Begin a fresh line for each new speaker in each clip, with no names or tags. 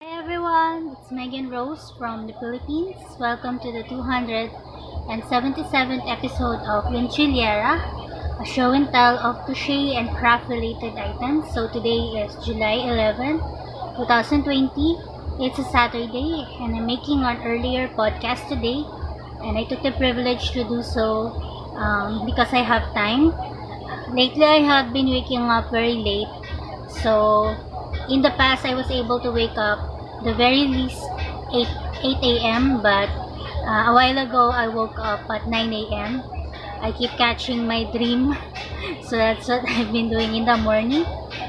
Hi everyone, it's Megan Rose from the Philippines. Welcome to the 277th episode of Gantsilyera, a show and tell of crochet and craft related items. So today is July 11, 2020. It's a Saturday and I'm making an earlier podcast today, and I took the privilege to do so because I have time. Lately I have been waking up very late, so in the past I was able to wake up the very least 8 a.m. but a while ago I woke up at 9 a.m. I keep catching my dream so that's what I've been doing in the morning,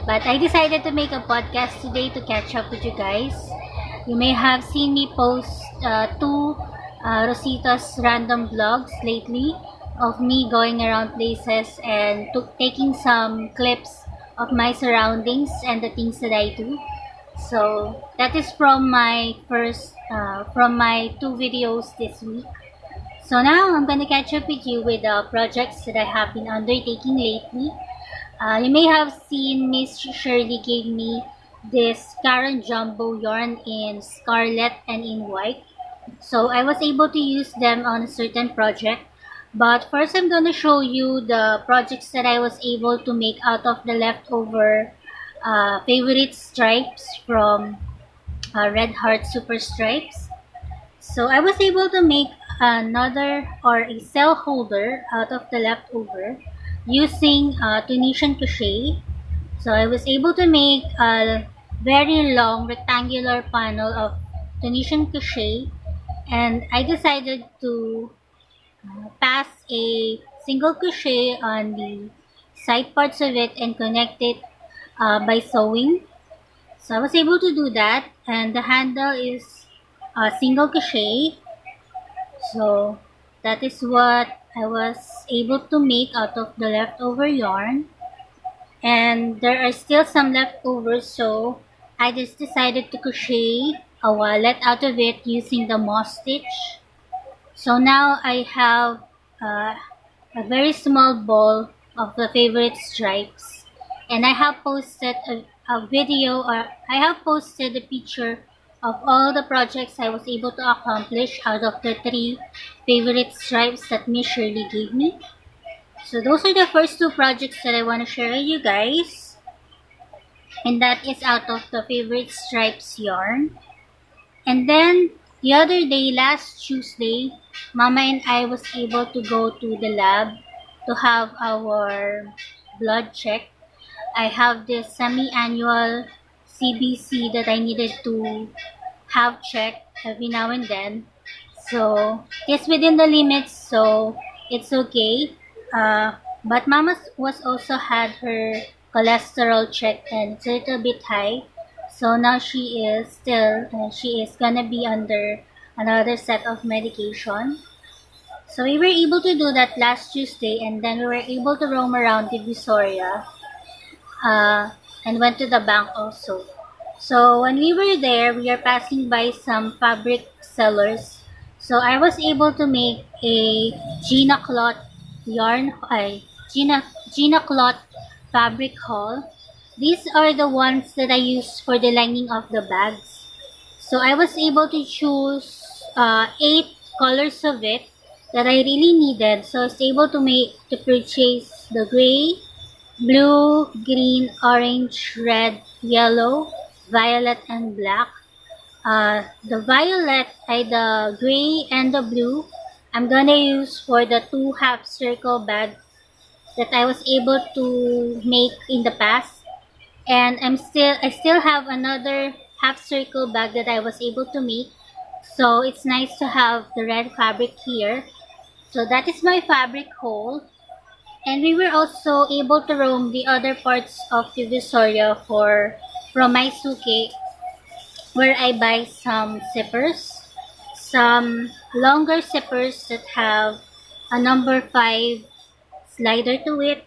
but I decided to make a podcast today to catch up with you guys. You may have seen me post two Rosita's random vlogs lately of me going around places and taking some clips of my surroundings and the things that I do. So that is from my two videos this week. So now I'm gonna catch up with you with the projects that I have been undertaking lately. You may have seen Miss Shirley gave me this Karen Jumbo yarn in scarlet and in white. So I was able to use them on a certain project. But first I'm gonna show you the projects that I was able to make out of the leftover favorite stripes from Red Heart Super Stripes. So I was able to make another or a cell holder out of the leftover using Tunisian crochet. So I was able to make a very long rectangular panel of Tunisian crochet, and I decided to pass a single crochet on the side parts of it and connect it by sewing. So I was able to do that, and the handle is a single crochet. So that is what I was able to make out of the leftover yarn, and there are still some leftovers, so I just decided to crochet a wallet out of it using the moss stitch. So now I have uh, a very small ball of the favorite stripes, and I have posted a video, or I have posted a picture of all the projects I was able to accomplish out of the three favorite stripes that Miss Shirley gave me. So those are the first two projects that I want to share with you guys, and that is out of the favorite stripes yarn. And then the other day, last Tuesday, Mama and I was able to go to the lab to have our blood check. I have this semi-annual CBC that I needed to have checked every now and then. So it's within the limits, so it's okay. But Mama was also had her cholesterol checked, and it's a little bit high. So now she is gonna be under another set of medication. So we were able to do that last Tuesday, and then we were able to roam around Divisoria uh, and went to the bank also. So when we were there, we are passing by some fabric sellers. So I was able to make a Geena cloth yarn, Geena cloth fabric haul. These are the ones that I use for the lining of the bags. So I was able to choose 8 colors of it that I really needed. So I was able to purchase the gray, blue, green, orange, red, yellow, violet, and black. The gray and the blue, I'm gonna use for the two half circle bag that I was able to make in the past. And I still have another half circle bag that I was able to make. So it's nice to have the red fabric here. So that is my fabric haul. And we were also able to roam the other parts of Divisoria from my suke, where I buy some zippers, some longer zippers that have a number 5 slider to it.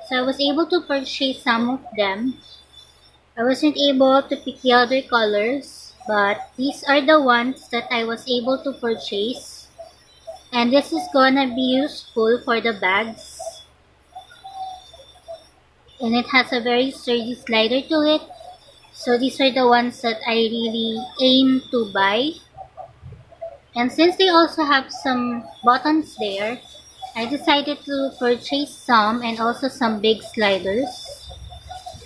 So I was able to purchase some of them. I wasn't able to pick the other colors, but these are the ones that I was able to purchase. And this is gonna be useful for the bags. And it has a very sturdy slider to it. So these are the ones that I really aim to buy. And since they also have some buttons there, I decided to purchase some and also some big sliders.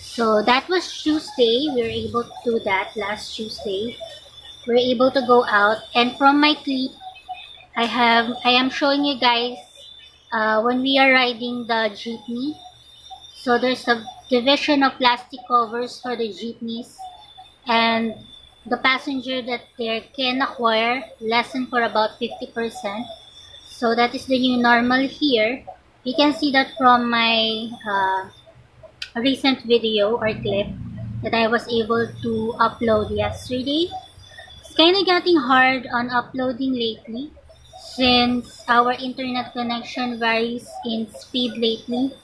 So that was Tuesday. We were able to do that last Tuesday. We were able to go out, and from my clip, I am showing you guys when we are riding the jeepney. So there's a division of plastic covers for the jeepneys, and the passenger that there can acquire lessen for about 50%. So that is the new normal here. You can see that from my recent video or clip that I was able to upload yesterday. It's kind of getting hard on uploading lately since our internet connection varies in speed lately.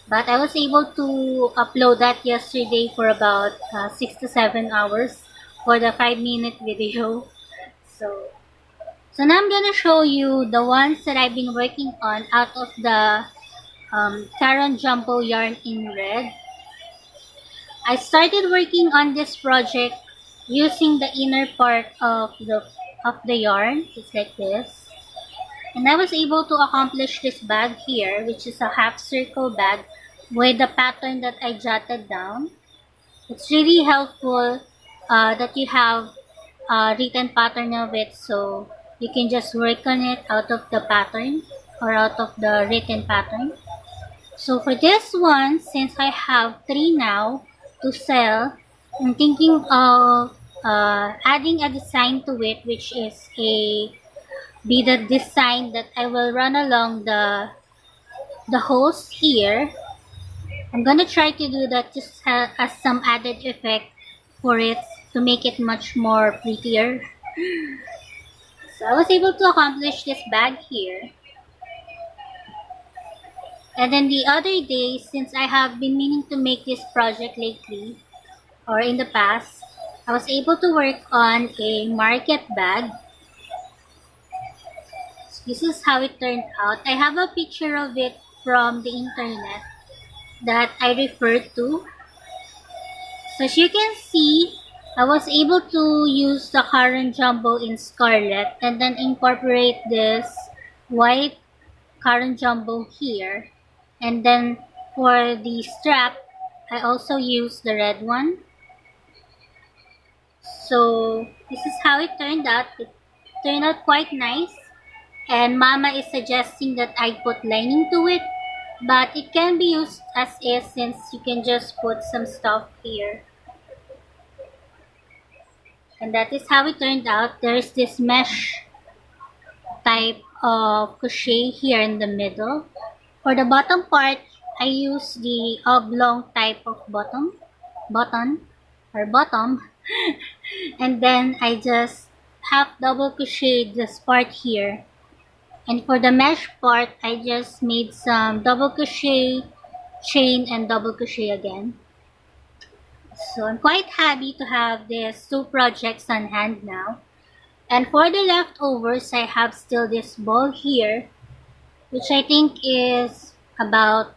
But I was able to upload that yesterday for about 6 to 7 hours for the 5-minute video. So now I'm gonna show you the ones that I've been working on out of the Caron Jumbo yarn in red. I started working on this project using the inner part of the yarn, just like this. And I was able to accomplish this bag here, which is a half circle bag with the pattern that I jotted down. It's really helpful that you have a written pattern of it, so you can just work on it out of the pattern or out of the written pattern. So for this one, since I have 3 now to sell, I'm thinking of adding a design to it, which is be the design that I will run along the holes here. I'm gonna try to do that just as some added effect for it to make it much more prettier. So I was able to accomplish this bag here. And then the other day, since I have been meaning to make this project lately, or in the past, I was able to work on a market bag. So this is how it turned out. I have a picture of it from the internet that I referred to. So as you can see, I was able to use the Caron Jumbo in scarlet and then incorporate this white Caron Jumbo here. And then for the strap, I also used the red one. So this is how it turned out. It turned out quite nice. And Mama is suggesting that I put lining to it. But it can be used as is since you can just put some stuff here. And that is how it turned out. There's this mesh type of crochet here in the middle. For the bottom part, I use the oblong type of bottom. And then I just half double crochet this part here. And for the mesh part, I just made some double crochet, chain, and double crochet again. So I'm quite happy to have these 2 projects on hand now. And for the leftovers, I have still this ball here, which I think is about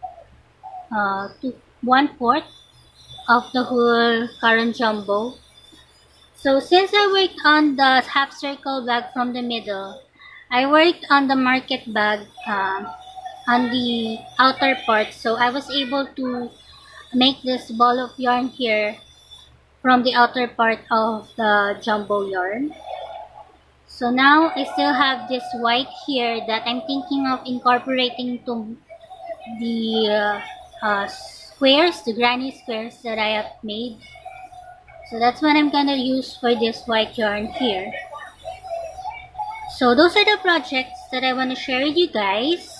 1/4 of the whole Caron Jumbo. So since I worked on the half circle bag from the middle, I worked on the market bag on the outer part. So I was able to make this ball of yarn here from the outer part of the jumbo yarn. So now I still have this white here that I'm thinking of incorporating to the squares, the granny squares that I have made. So that's what I'm gonna use for this white yarn here. So those are the projects that I want to share with you guys.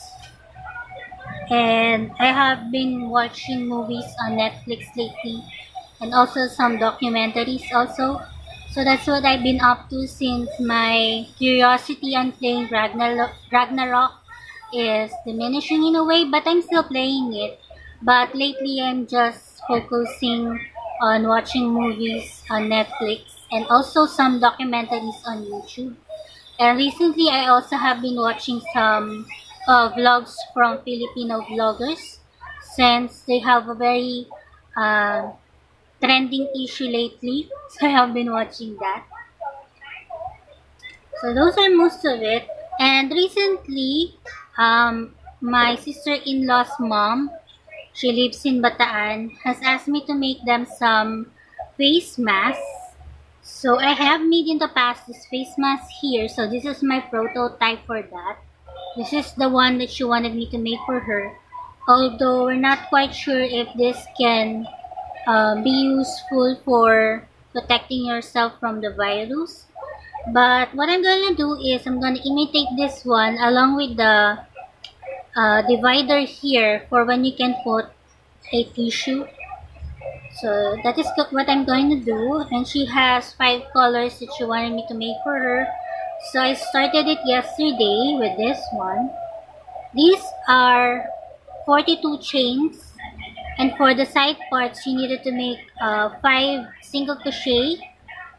And I have been watching movies on Netflix lately and also some documentaries also. So that's what I've been up to since my curiosity on playing Ragnarok is diminishing in a way, but I'm still playing it. But lately I'm just focusing on watching movies on Netflix and also some documentaries on YouTube. And recently I also have been watching some vlogs from Filipino vloggers since they have a very trending issue lately. So I have been watching that. So those are most of it. And recently, my sister-in-law's mom, she lives in Bataan, has asked me to make them some face masks. So I have made in the past this face mask here. So this is my prototype for that. This is the one that she wanted me to make for her. Although we're not quite sure if this can be useful for protecting yourself from the virus. But what I'm gonna do is I'm gonna imitate this one along with the divider here for when you can put a tissue. So that is what I'm going to do. And she has 5 colors that she wanted me to make for her. So I started it yesterday with this one. These are 42 chains. And for the side parts, you needed to make 5 single crochet.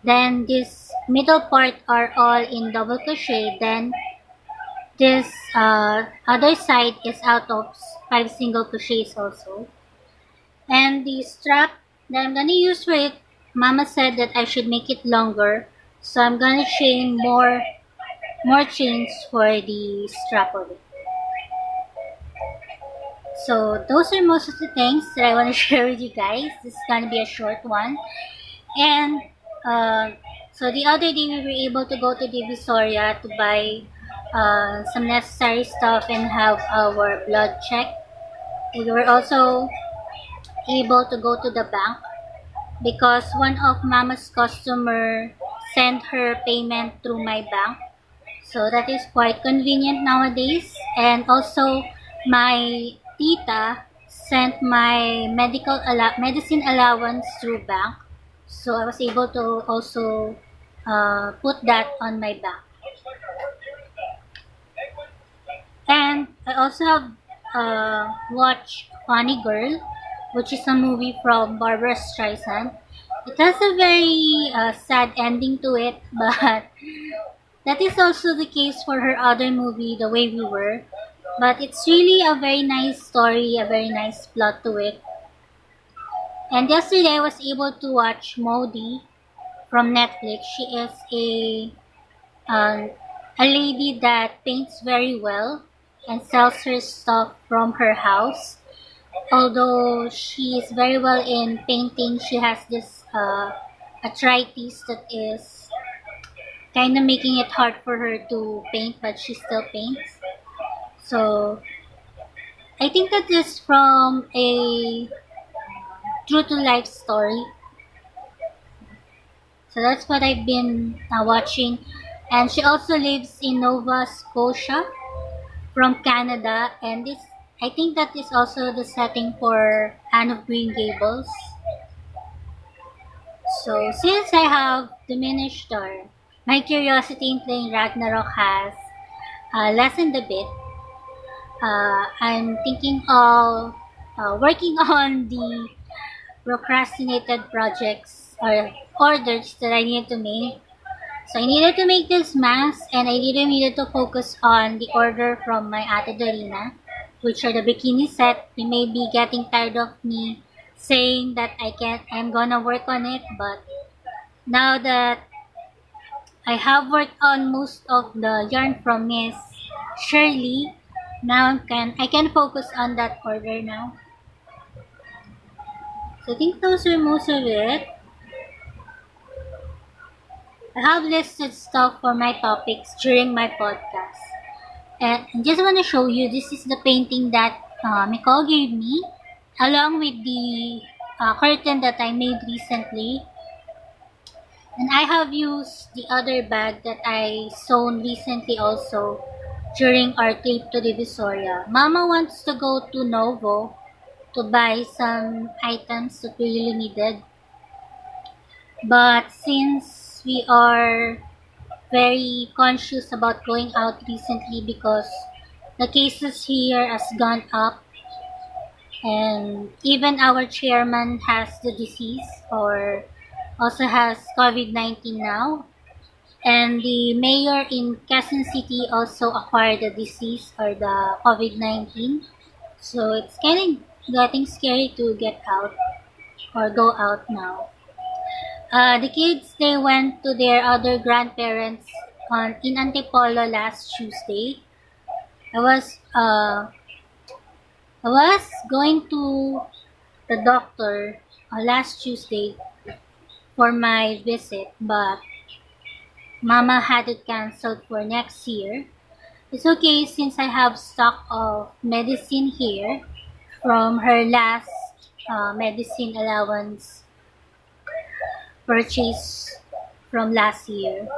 Then this middle part are all in double crochet. Then this other side is out of 5 single crochets also. And the strap that I'm gonna use for it, Mama said that I should make it longer. So I'm gonna chain more chains for the strap of it. So those are most of the things that I want to share with you guys. This is gonna be a short one. And uh, so the other day we were able to go to Divisoria to buy some necessary stuff and have our blood checked. We were also able to go to the bank because one of Mama's customer sent her payment through my bank. So that is quite convenient nowadays. And also my tita sent my medicine allowance through bank. So I was able to also put that on my bank. And I also have watched Funny Girl, which is a movie from Barbara Streisand. It has a very sad ending to it, but that is also the case for her other movie, The Way We Were. But it's really a very nice story, a very nice plot to it. And yesterday I was able to watch Modi from Netflix. She is um, a lady that paints very well and sells her stuff from her house. Although she is very well in painting, she has this arthritis that is kind of making it hard for her to paint, but she still paints. So I think that is from a true to life story. So that's what I've been watching. And she also lives in Nova Scotia from Canada, and this I think that is also the setting for Anne of Green Gables. So since I have diminished or my curiosity in playing Ragnarok has lessened a bit, I'm thinking of working on the procrastinated projects or orders that I need to make. So I needed to make this mask and I needed to focus on the order from my Ate Dorina, which are the bikini set. You may be getting tired of me saying that I'm gonna work on it, but now that I have worked on most of the yarn from Miss Shirley, now I can focus on that order now. So I think those are most of it. I have listed stuff for my topics during my podcast. And I just want to show you, this is the painting that Nicole gave me, along with the curtain that I made recently. And I have used the other bag that I sewn recently also during our trip to Divisoria. Mama wants to go to Novo to buy some items that we really needed. But since we are very conscious about going out recently because the cases here has gone up and even our chairman has the disease or also has COVID-19 now, and the mayor in Quezon City also acquired the disease or the COVID-19, so it's kind of getting scary to get out. or go out now. The kids, they went to their other grandparents in Antipolo last Tuesday. I was uh, I was going to the doctor last Tuesday for my visit, but Mama had it canceled for next year. It's okay since I have stock of medicine here from her last medicine allowance purchase from last year.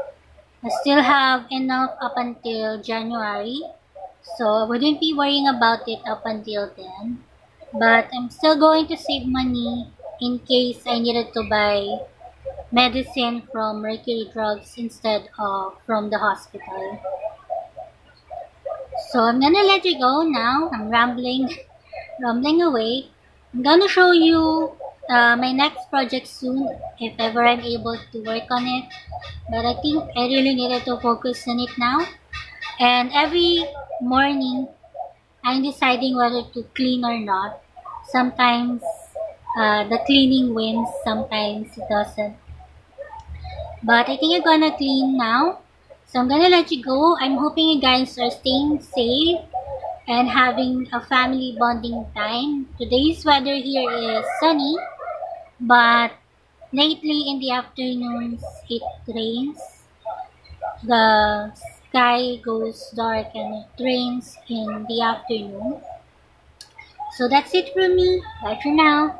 I still have enough up until January, so I wouldn't be worrying about it up until then. But I'm still going to save money in case I needed to buy medicine from Mercury Drugs instead of from the hospital. So I'm gonna let you go now. I'm rambling away. I'm gonna show you my next project soon if ever I'm able to work on it. But I think I really needed to focus on it now. And every morning, I'm deciding whether to clean or not. Sometimes the cleaning wins, sometimes it doesn't. But I think I'm gonna clean now. So I'm gonna let you go. I'm hoping you guys are staying safe and having a family bonding time. Today's weather here is sunny, but lately in the afternoons it rains. The sky goes dark and it rains in the afternoon. So that's it from me. Bye for now.